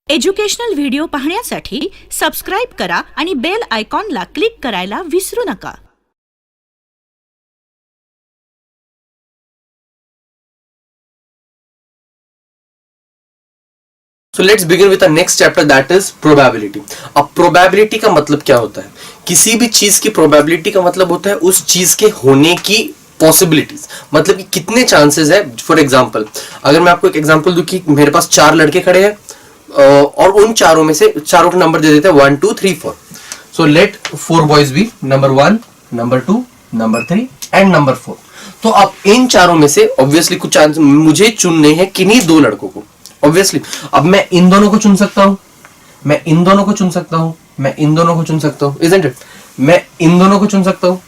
Educational video पाहण्यासाठी subscribe करा आणि बेल आयकॉनला क्लिक करायला विसरू नका. So let's begin with our next chapter, that is probability. अब probability का मतलब क्या होता है? किसी भी चीज की probability का मतलब होता है उस चीज के होने की possibilities, मतलब कि कितने chances है. For example, अगर मैं आपको एक example दूं कि मेरे पास 4 लड़के खड़े हैं और उन चारों में से चारों का नंबर दे देते हैं 1 2 3 4. So let 4 boys be number 1, number 2, number 3 and number 4. तो अब इन चारों में से obviously कुछ चांस मुझे चुनने हैं किन्हीं दो लड़कों को. Obviously, अब मैं इन दोनों को चुन सकता हूं, मैं इन दोनों को चुन सकता हूं, मैं इन दोनों को चुन सकता हूं, isn't it? मैं इन दोनों को चुन सकता हूं,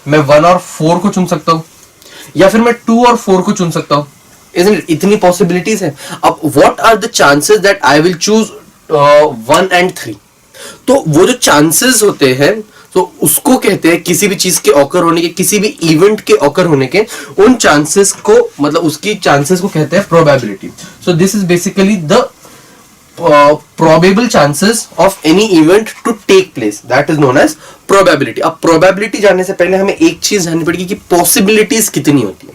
मैं 1 और 4 को चुन सकता हूं, या फिर मैं 2 और 4 को चुन सकता हूं, isn't it? इतनी पॉसिबिलिटीज है. अब what are the chances that I will choose 1 and 3? तो वो जो चांसेस होते हैं तो उसको कहते हैं किसी भी चीज के ऑकर होने के, किसी भी इवेंट के ऑकर होने के, उन चांसेस को मतलब उसकी चांसेस को कहते हैं probability. So this is basically the probable chances of any event to take place, that is known as probability. अब प्रोबेबिलिटी जानने से पहले हमें एक चीज जाननी पड़ेगी कि पॉसिबिलिटीज कितनी होती है.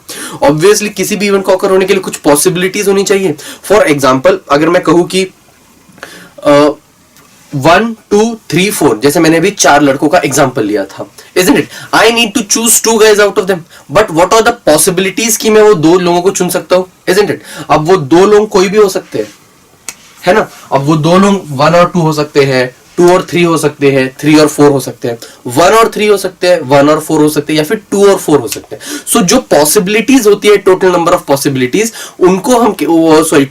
ऑब्वियसली किसी भी इवेंट को ऑकर होने के लिए कुछ पॉसिबिलिटीज होनी चाहिए. फॉर एग्जाम्पल अगर मैं कहूं कि 1 2 3 4, जैसे मैंने अभी 4 लड़कों का एग्जांपल लिया था, isn't it? I need to choose 2 guys out of them. But what are the possibilities कि मैं वो 2 लोगों को चुन सकता हूं, isn't it? अब वो 2 लोग कोई भी हो सकते हैं, है ना. अब वो 2 लोग 1 और 2 हो सकते हैं, 2 और 3 हो सकते हैं, 3 और 4 हो सकते हैं, 1 और 3 हो सकते हैं, 1 और 4 हो सकते हैं, या फिर 2 और 4 हो सकते हैं. सो जो पॉसिबिलिटीज होती है, टोटल नंबर ऑफ पॉसिबिलिटीज, उनको हम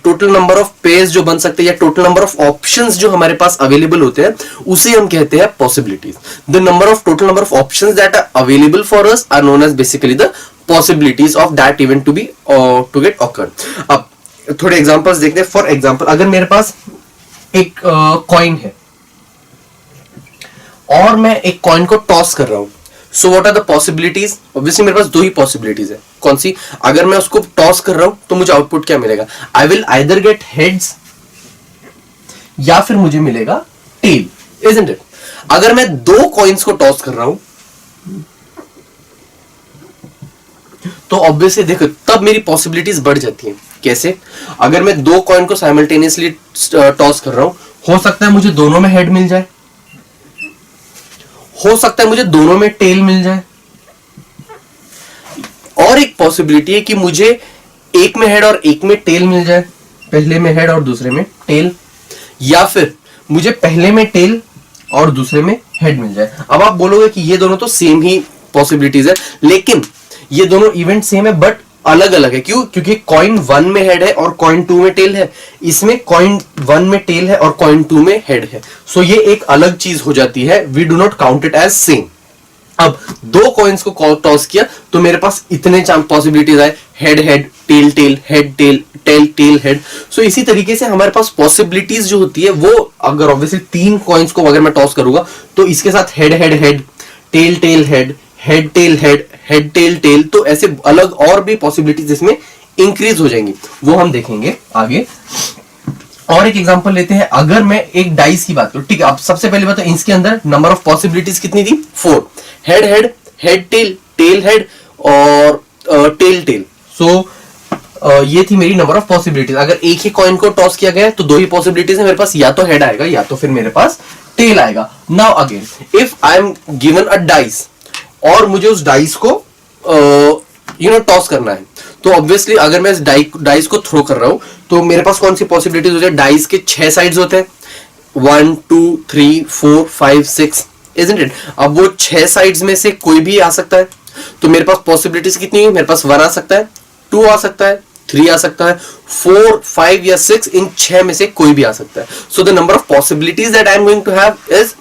टोटल नंबर ऑफ पेयर्स जो बन सकते हैं या टोटल नंबर ऑफ ऑप्शंस जो हमारे पास अवेलेबल होते हैं, उसे हम कहते हैं possibilities. The number of total number of options that are available for us are known as basically the possibilities of that event to be to get occurred. अब थोड़े एग्जांपल्स देखते हैं. फॉर एग्जांपल अगर मेरे पास एक कॉइन है और मैं एक कॉइन को टॉस कर रहा हूं, so what are the possibilities? Obviously मेरे पास 2 ही पॉसिबिलिटीज है. कौन सी? अगर मैं उसको टॉस कर रहा हूं तो मुझे आउटपुट क्या मिलेगा? I will either get heads या फिर मुझे मिलेगा टेल, इजंट इट? अगर मैं 2 कॉइन्स को टॉस कर रहा हूं तो ऑब्वियसली देखो तब मेरी पॉसिबिलिटीज बढ़ जाती हैं. कैसे? अगर मैं 2 कॉइन को साइमल्टेनियसली टॉस कर रहा हूं, हो सकता है मुझे दोनों में हेड मिल जाए, हो सकता है मुझे दोनों में टेल मिल जाए, और एक पॉसिबिलिटी है कि मुझे एक में हेड और एक में टेल मिल जाए, पहले में हेड और दूसरे में टेल, या फिर मुझे पहले में टेल और दूसरे में हेड मिल जाए. अब आप बोलोगे कि ये दोनों तो सेम ही पॉसिबिलिटीज है, लेकिन ये दोनों इवेंट सेम है बट अलग अलग है. क्यों? क्योंकि कॉइन 1 में हेड है और कॉइन 2 में टेल है. इसमें कॉइन 1 में टेल है और कॉइन 2 में हेड है. सो ये एक अलग चीज हो जाती है. We do not count it as same. अब 2 कॉइन्स को टॉस किया तो मेरे पास इतने पॉसिबिलिटीज आए, head head, tail tail, head tail, tail tail head. So इसी तरीके से हमारे पास पॉसिबिलिटीज जो होती है वो, अगर ऑब्वियसली 3 कॉइन्स को अगर मैं टॉस करूंगा तो इसके साथ head head head, tail tail head, head tail head, head tail tail, तो ऐसे अलग और भी पॉसिबिलिटीज इसमें इंक्रीज हो जाएंगी, वो हम देखेंगे आगे. और एक एग्जांपल लेते हैं. अगर मैं एक डाइस की बात करूं, ठीक है, अब सबसे पहले बताओ इसके अंदर नंबर ऑफ पॉसिबिलिटीज कितनी थी? 4. Head head, head tail, tail head और टेल टेल. सो ये थी मेरी नंबर ऑफ पॉसिबिलिटीज. अगर एक ही कॉइन को टॉस किया गया तो 2 ही पॉसिबिलिटीज है मेरे पास, या तो हेड आएगा या तो फिर मेरे पास टेल आएगा. Now again if I am given a dice और मुझे उस डाइस को टॉस करना है, तो ऑब्वियसली अगर मैं इस डाइस को थ्रो कर रहा हूं तो मेरे पास कौन सी पॉसिबिलिटीज होती है? डाइस के 6 साइड्स होते हैं, 1 2 3 4 5 6, isn't it? अब वो 6 साइड्स में से कोई भी आ सकता है. तो मेरे पास पॉसिबिलिटीज कितनी है? मेरे पास 1 आ सकता है, 2 आ सकता है, 3 आ सकता है, 4 5 या 6, इन 6 में से कोई भी आ सकता है. So the number of possibilities that I am going to have is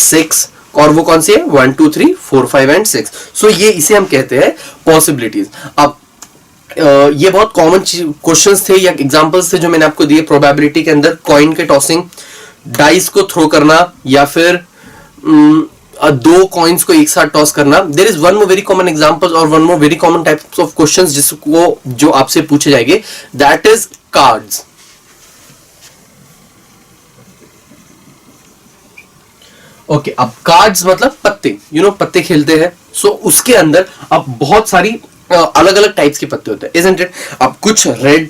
6. और वो कौन सी है? 1 2 3 4 5 एंड 6. सो ये इसे हम कहते हैं पॉसिबिलिटीज. अब ये बहुत कॉमन क्वेश्चंस थे या एग्जांपल्स थे जो मैंने आपको दिए प्रोबेबिलिटी के अंदर. कॉइन के टॉसिंग, डाइस को थ्रो करना, या फिर 2 कॉइन्स को एक साथ टॉस करना. There is one more very common example और one more very common types of questions जिसको जो आपसे पूछे जाएंगे, दैट इज कार्ड्स. ओके, अब कार्ड्स मतलब पत्ते, पत्ते खेलते हैं। सो उसके अंदर अब बहुत सारी अलग अलग टाइप्स के पत्ते होते हैं, इजंट इट? अब कुछ red,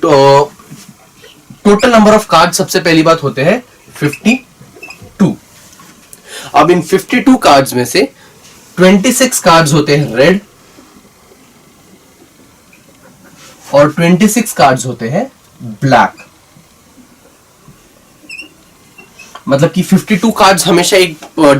total number of card सबसे पहली बात होते हैं 52। अब इन 52 कार्ड्स में से 26 कार्ड्स होते हैं रेड और 26 कार्ड्स होते हैं ब्लैक। मतलब कि 52 कार्ड्स हमेशा एक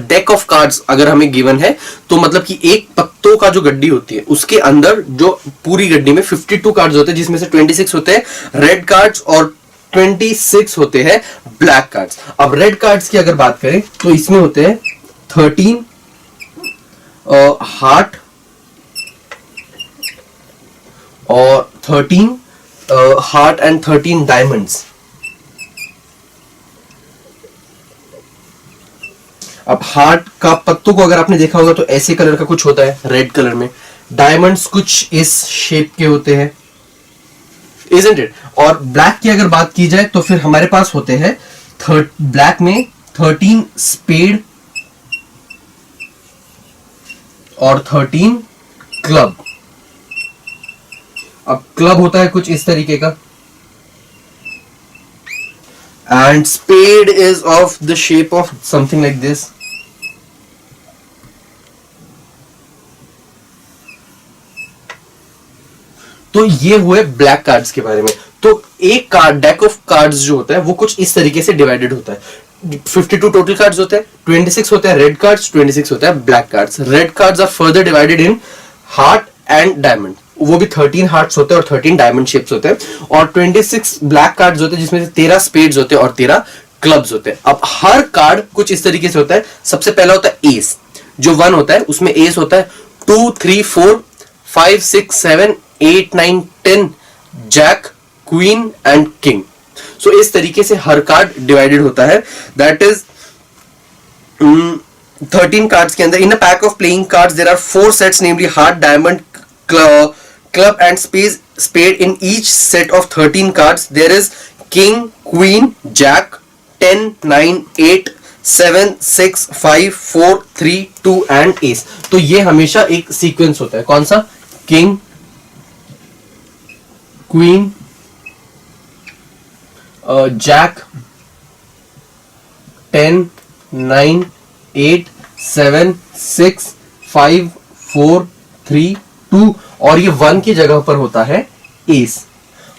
डेक ऑफ कार्ड्स अगर हमें गिवन है तो मतलब कि एक पत्तों का जो गड्डी होती है उसके अंदर जो पूरी गड्डी में 52 कार्ड्स होते हैं, जिसमें से 26 होते हैं रेड कार्ड्स और 26 होते हैं ब्लैक कार्ड्स। अब रेड कार्ड्स की अगर बात करें तो इसमें होते हैं 13 हार्ट और 13 हार्ट एंड 13 डायमंड्स। अब हार्ट का पत्तों को अगर आपने देखा होगा तो ऐसे कलर का कुछ होता है रेड कलर में, डायमंड्स कुछ इस शेप के होते हैं, इजंट इट? और ब्लैक की अगर बात की जाए तो फिर हमारे पास होते हैं ब्लैक में 13 स्पेड और 13 क्लब। अब क्लब होता है कुछ इस तरीके का and spade is of the shape of something like this. तो ये हुए ब्लैक कार्ड्स के बारे में। तो एक कार्ड डेक ऑफ कार्ड्स जो होता है वो कुछ इस तरीके से डिवाइडेड होता है। 52 टोटल कार्ड्स होते हैं, 26 होते हैं रेड कार्ड्स, 26 होते हैं black cards. Red cards are further divided in heart and diamond, वो भी 13 हार्ट्स होते हैं और 13 डायमंड शेप्स होते हैं। और 26 ब्लैक कार्ड्स होते हैं जिसमें से 13 स्पेड्स होते हैं और 13 क्लब्स होते हैं। अब हर कार्ड कुछ इस तरीके से होता है। सबसे पहला होता है एस, जो 1 होता है उसमें एस होता है 2 3 4 5 6 7 8 9 10 जैक, क्वीन एंड किंग। सो इस तरीके से हर कार्ड डिवाइडेड होता है। दैट इज 13 कार्ड्स के अंदर in a pack of playing cards there are 4 sets, namely heart, diamond, club and spade. In each set of 13 cards there is king, queen, jack, 10 9 8 7 6 5 4 3 2 and ace। तो ये हमेशा एक sequence होता है। कौन सा? किंग, क्वीन, जैक, 10 9 8 7 6 5 4 3 2 और ये 1 की जगह पर होता है एस।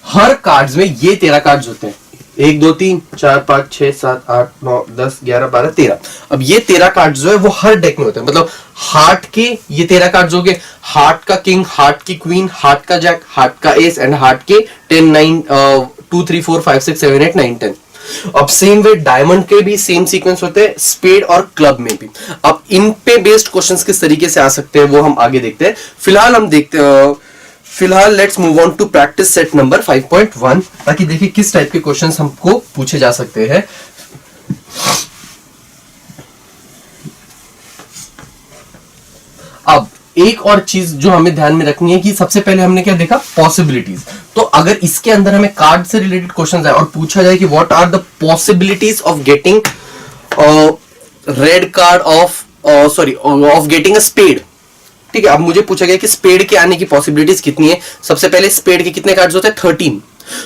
हर कार्ड्स में ये 13 कार्ड्स होते हैं, 1 2 3 4 5 6 7 8 9 10 11 12 13। अब ये 13 कार्ड्स जो है वो हर डेक में होते हैं। मतलब हार्ट के ये 13 कार्ड्स हो गए, हार्ट का किंग, हार्ट की क्वीन, हार्ट का जैक, हार्ट का एस एंड हार्ट के 10 9 2 3 4 5 6 7 8 9 10। अब सेम वे डायमंड के भी सेम सीक्वेंस होते हैं, स्पेड और क्लब में भी। अब इन पे बेस्ड क्वेश्चंस किस तरीके से आ सकते हैं वो हम आगे देखते हैं। फिलहाल let's move on to practice set number 5.1, ताकि देखिए किस टाइप के क्वेश्चंस हमको पूछे जा सकते हैं। अब एक और चीज जो हमें ध्यान में रखनी है कि सबसे पहले हमने क्या देखा, पॉसिबिलिटीज। तो अगर इसके अंदर हमें कार्ड से रिलेटेड क्वेश्चन आए और पूछा जाए कि what are the possibilities of getting red card of getting a spade, ठीक है। अब मुझे पूछा गया कि स्पेड के आने की पॉसिबिलिटीज कितनी है। सबसे पहले स्पेड के कितने कार्ड्स होते हैं? 13।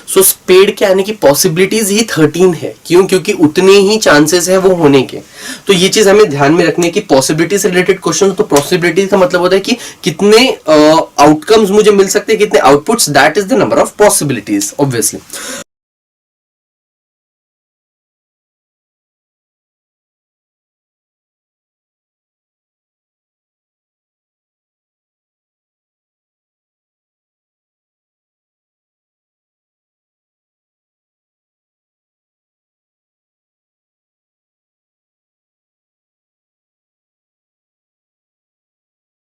सो स्पेड के आने की पॉसिबिलिटीज ही 13 है। क्यों? क्योंकि उतने ही चांसेस है वो होने के। तो ये चीज हमें ध्यान में रखनी है कि पॉसिबिलिटी से रिलेटेड क्वेश्चन, तो पॉसिबिलिटीज का मतलब होता है कि कितने आउटकम्स मुझे मिल सकते हैं, कितने outputs, that is the number of possibilities obviously.